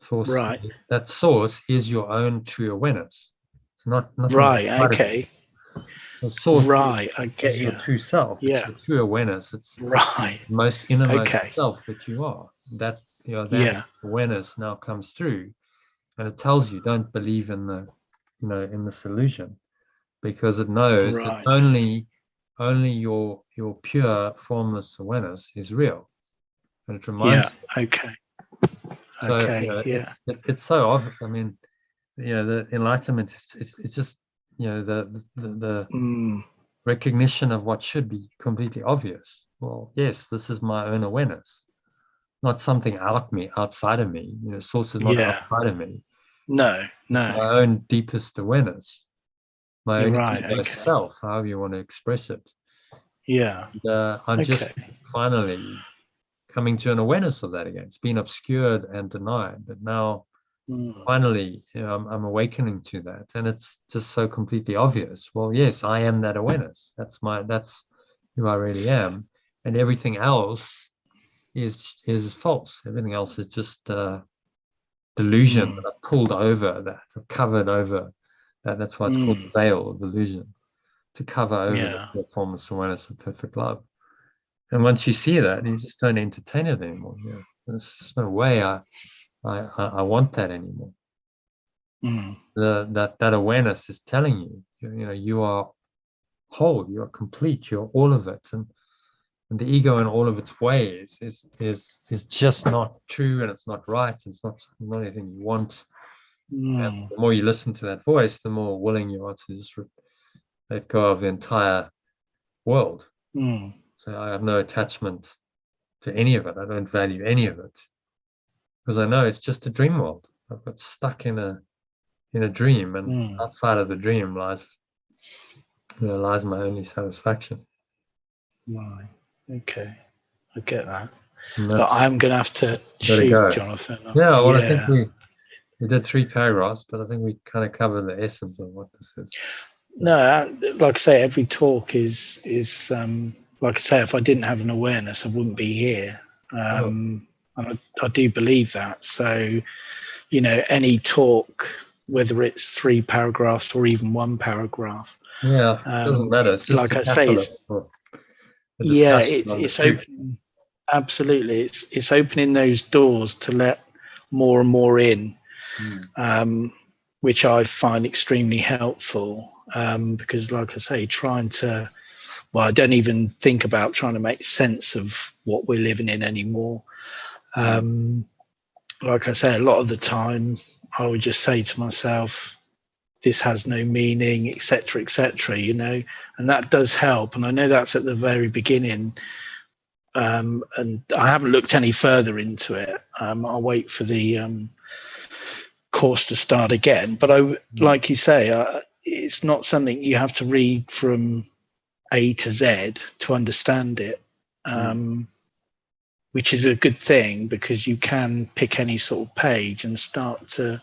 Source, right. That source is your own true awareness. It's not nothing. Right. Okay. The source right. I get is you. your true self. Yeah. It's your true awareness. It's right. the most innermost Okay. self that you are. That Yeah. awareness now comes through, and it tells you, don't believe in the in this illusion, because it knows Right. that only your pure formless awareness is real, and it reminds you. Okay. So okay. it's so obvious. I mean, the enlightenment it's just the recognition of what should be completely obvious. Well, yes, this is my own awareness, not something outside of me. Source is not outside of me. No. It's my own deepest awareness, my own Okay. self, however you want to express it. Yeah. And, I'm just finally coming to an awareness of that again. It's been obscured and denied, but now finally I'm awakening to that, and it's just so completely obvious. Well, yes, I am that awareness. That's who I really am, and everything else is false. Everything else is just delusion that I've pulled over, that I've covered over. That's why it's called the veil of illusion, to cover over the formless awareness of perfect love. And once you see that, you just don't entertain it anymore. There's just no way I want that anymore. That awareness is telling you, you are whole, you are complete, you're all of it, and the ego in all of its ways is just not true, and it's not right. It's not anything you want. And the more you listen to that voice, the more willing you are to just let go of the entire world. So I have no attachment to any of it. I don't value any of it, because I know it's just a dream world. I've got stuck in a in a dream, and Mm. outside of the dream lies my only satisfaction. Right. Okay. I get that. And But that's I'm going to have to gotta shoot, go. Jonathan. Yeah, well, I think Yeah. we did 3 paragraphs, but I think we kind of covered the essence of what this is. No, like I say, every talk is like I say, if I didn't have an awareness, I wouldn't be here. And I do believe that. So, you know, any talk, whether it's 3 paragraphs or even 1 paragraph, Yeah, it doesn't matter. It's just like a I say, catalyst for a yeah, discussion on the it's truth. open. Absolutely, it's opening those doors to let more and more in, which I find extremely helpful. Because, like I say, I don't even think about trying to make sense of what we're living in anymore. Like I say, a lot of the time, I would just say to myself, this has no meaning, etc., you know, and that does help. And I know that's at the very beginning. And I haven't looked any further into it. I'll wait for the course to start again. But like you say, it's not something you have to read from A to Z to understand it, which is a good thing, because you can pick any sort of page and start to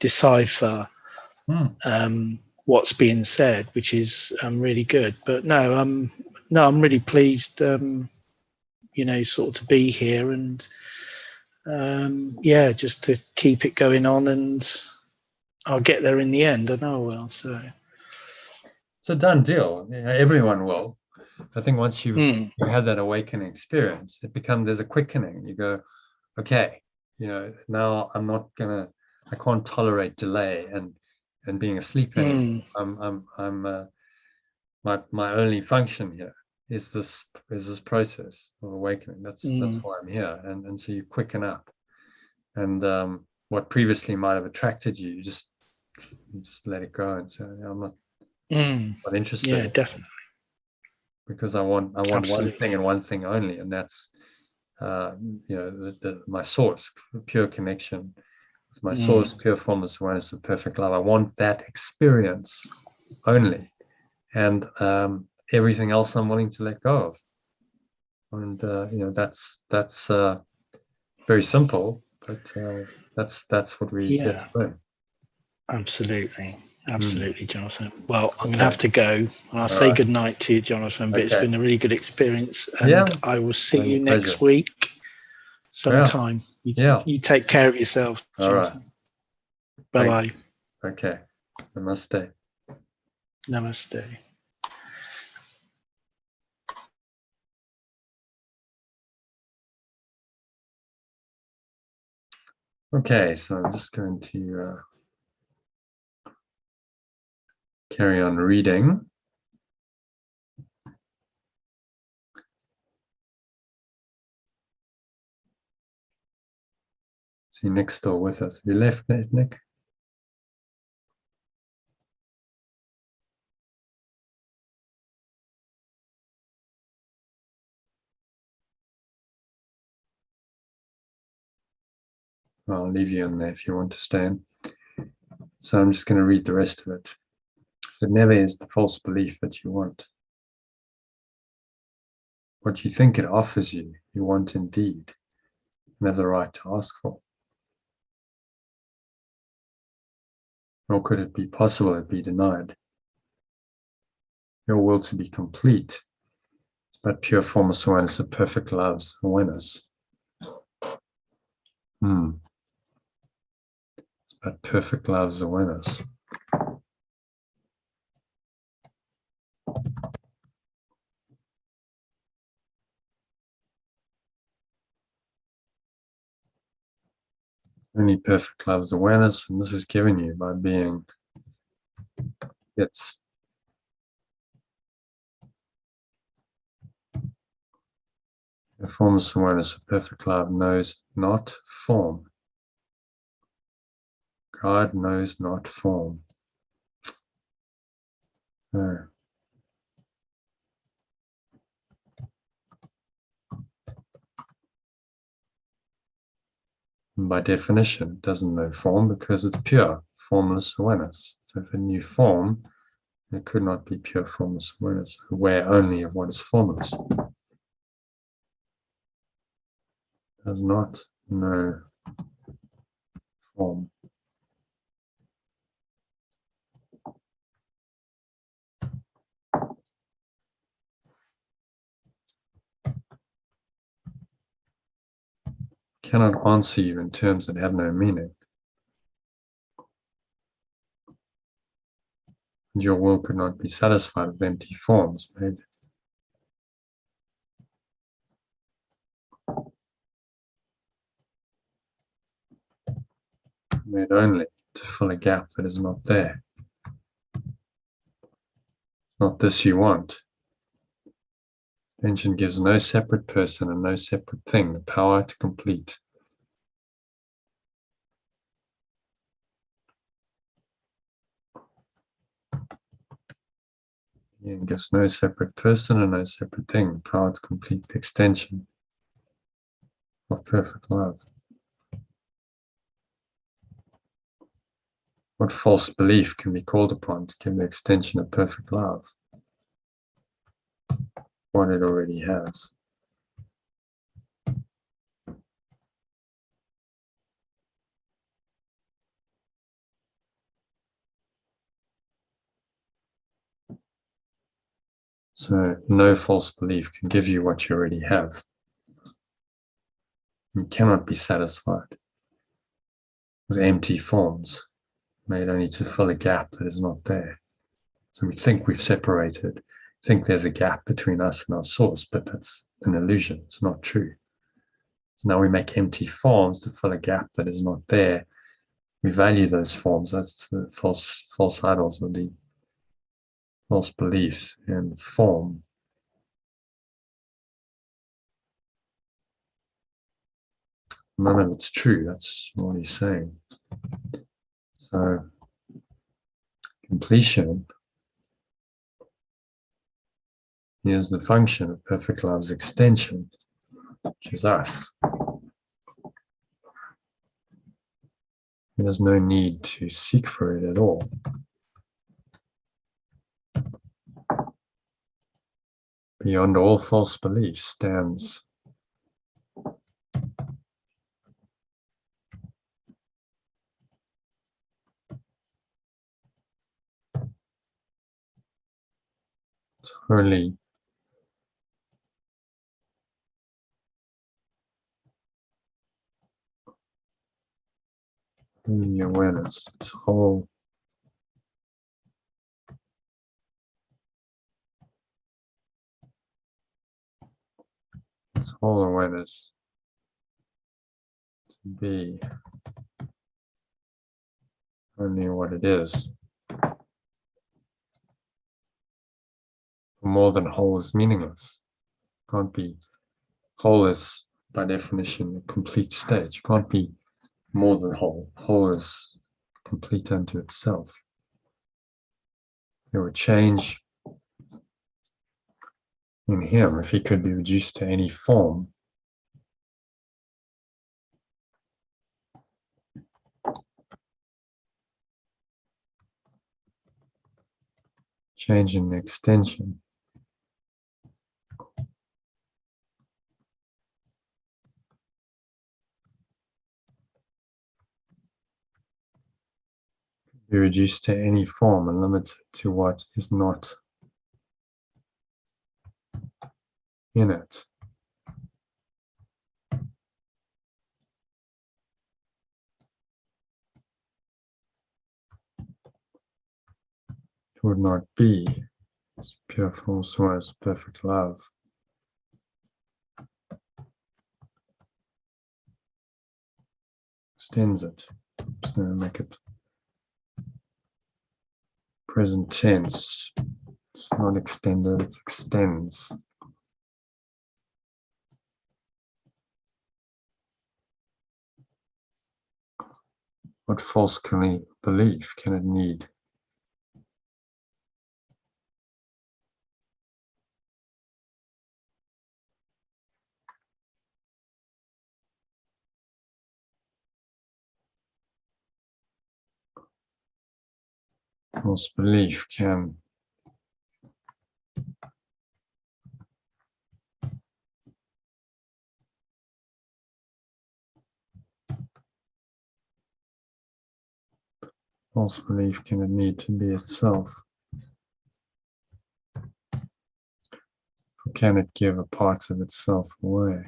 decipher what's being said, which is really good. But no, I'm really pleased. You know, sort of to be here and just to keep it going on, and I'll get there in the end. I know I will. So it's a done deal. Yeah, everyone will. I think once you had that awakening experience, there's a quickening. You go, okay, you know, now I can't tolerate delay and being asleep anymore. My only function here is this process of awakening. That's why I'm here. And so you quicken up, and what previously might have attracted you, you just let it go and say, I'm not interested. Yeah, definitely. Because I want Absolutely. one thing and one thing only, and that's you know, my source, pure connection with my source, pure formless awareness of perfect love. I want that experience only, and everything else I'm willing to let go of. And you know, that's very simple, but that's what we get through. Absolutely, Jonathan. Well, I'm going to have to go, and I'll say good night to you, Jonathan. But it's been a really good experience, and I will see you next week sometime. You take care of yourself, Jonathan. Bye bye. Okay. Namaste. Namaste. Okay, so I'm just going to carry on reading. See Nick's still with us. Have you left, Nick? I'll leave you in there if you want to stay in. So I'm just going to read the rest of it. So it never is the false belief that you want. What you think it offers you, you want indeed, and have the right to ask for. Nor could it be possible it be denied. Your will to be complete is but pure formless awareness of perfect love's awareness. It's but perfect love's awareness. Only perfect love's awareness, and this is given you by being its the formless awareness of perfect love knows not form. God knows not form. No. And by definition, it doesn't know form because it's pure. formless awareness. So if a new form, it could not be pure formless awareness, aware only of what is formless. Does not know form. Cannot answer you in terms that have no meaning. And your will could not be satisfied with empty forms made only to fill a gap that is not there. Not this you want. Attention gives no separate person and no separate thing the power to complete. It gives no separate person and no separate thing the power to complete the extension of perfect love. What false belief can be called upon to give the extension of perfect love? What it already has. So no false belief can give you what you already have. You cannot be satisfied with empty forms made only to fill a gap that is not there. So we think we've separated, think there's a gap between us and our source, but that's an illusion. It's not true. So now we make empty forms to fill a gap that is not there. We value those forms. That's the false idols, or the false beliefs and form. None of it's true. That's what he's saying. So completion is the function of perfect love's extension, which is us. There's no need to seek for it at all. Beyond all false beliefs stands only the awareness. It's whole awareness to be only what it is. More than whole is meaningless. Can't be. Whole is by definition a complete state. You can't be more than whole. Whole is complete unto itself. There would change in him if he could be reduced to any form. Change in the extension. Be reduced to any form and limited to what is not in it. It would not be as pure form as perfect love. Extends it. So make it present tense. It's not extended, it extends. What false belief can it need? false belief can false belief can need to be itself? Or can it give a part of itself away?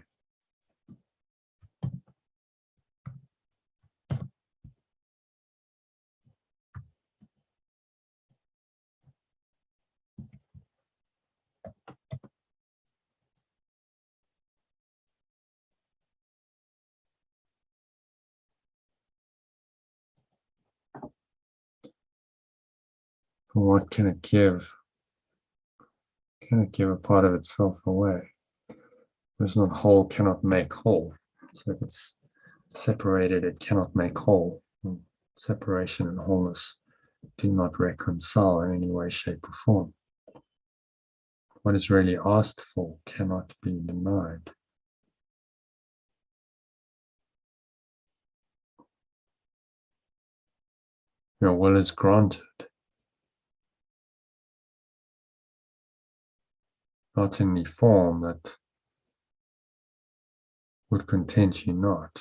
Or what can it give? Can it give a part of itself away? It's not whole, cannot make whole. So if it's separated, it cannot make whole. Separation and wholeness do not reconcile in any way, shape, or form. What is really asked for cannot be denied. Your will is granted, not in the form that would content you not.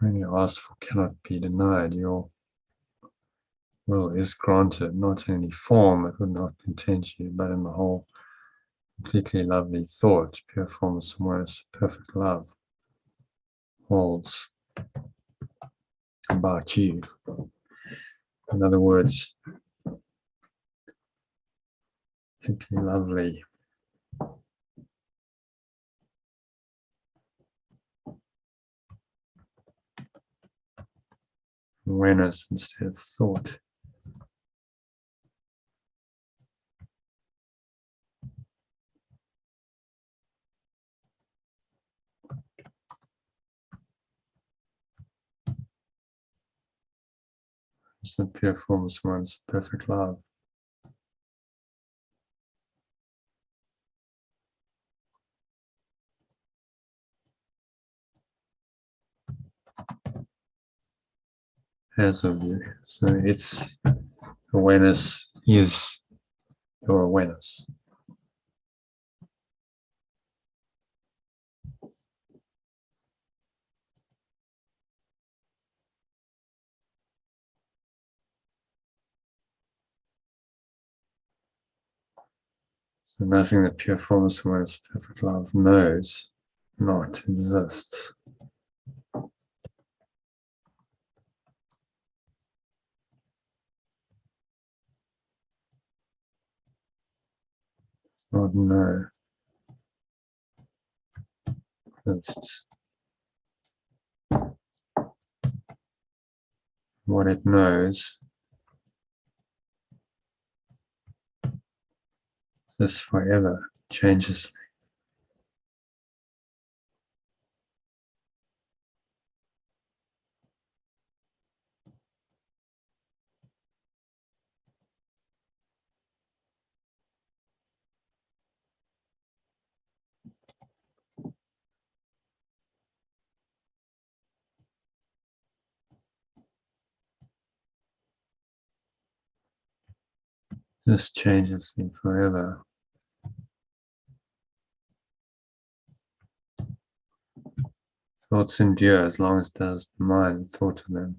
Really asked for cannot be denied. Your will is granted, not in any form that would not content you, but in the whole completely lovely thought, pure formless awareness, perfect love holds about you. In other words, completely lovely awareness instead of thought. It's the pure formless awareness, perfect love. As of you. So its awareness is your awareness. So nothing that pure formless awareness, perfect love knows not exists. Not know exists. What it knows exists forever, changes. This changes me forever. Thoughts endure as long as does the mind thought of them.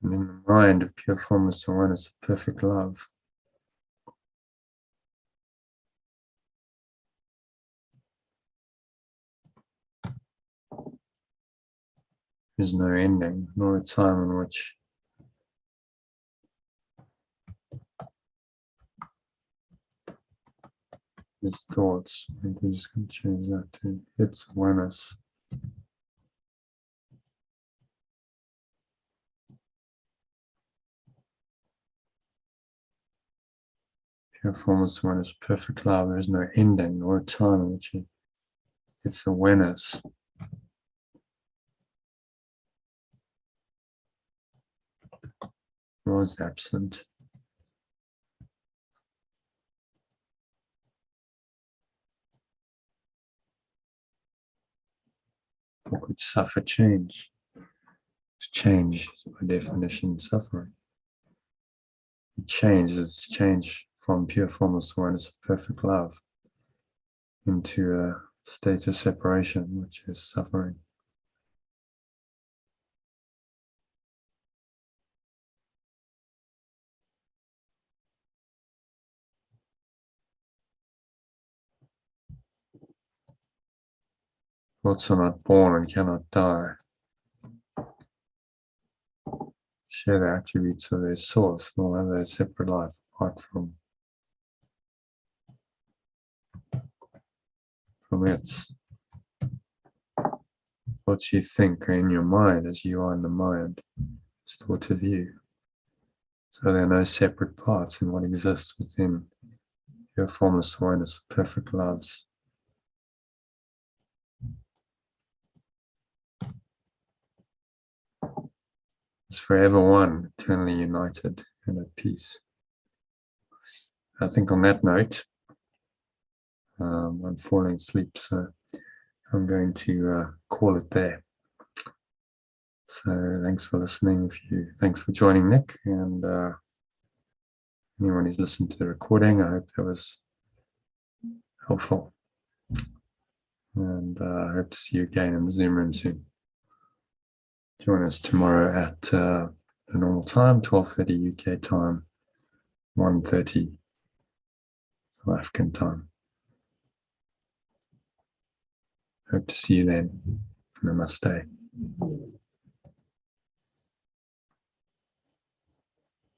And in the mind of pure formless awareness of perfect love, is no ending, nor a time in which his thoughts. I think we're just going to change that to its awareness. Pure formless awareness, perfect love. There is no ending or a time in which its awareness was absent. Or could suffer change. Change is by definition suffering. Change is change from pure formless awareness of perfect love into a state of separation, which is suffering. Thoughts are not born and cannot die. Share the attributes of their source, nor have their separate life apart from it. What you think are in your mind as you are in the mind is thought of you. So there are no separate parts in what exists within your formless awareness of perfect loves. It's forever one, eternally united and at peace. I think on that note, I'm falling asleep, so I'm going to call it there. So thanks for listening. Thanks for joining, Nick, and anyone who's listened to the recording, I hope that was helpful. And I hope to see you again in the Zoom room soon. Join us tomorrow at the normal time, 12:30 UK time, 1:30 South African time. Hope to see you then. Namaste.